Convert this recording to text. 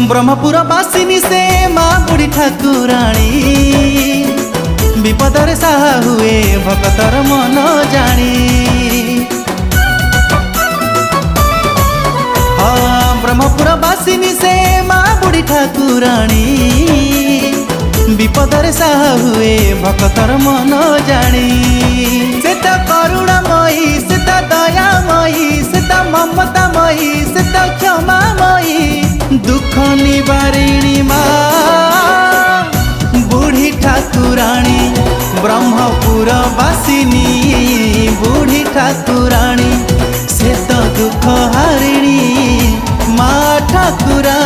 ब्रह्मपुर बासिनी से माँ बुढ़ी ठाकुराणी विपदर साहा हुए भक्तर मन जानी। हाँ ब्रह्मपुर बासिनी से माँ बुढ़ी ठाकुराणी विपदर साहा हुए भक्तर मन जानी। से तो करुणामयी से तो दयामयी से तो ममतामयी से तो क्षमामयी दुख निवारिणी माँ बुढ़ी ठाकुराणी ब्रह्मपुर बासिनी बुढ़ी ठाकुराणी से तो दुख हारिणी माँ ठाकुराणी।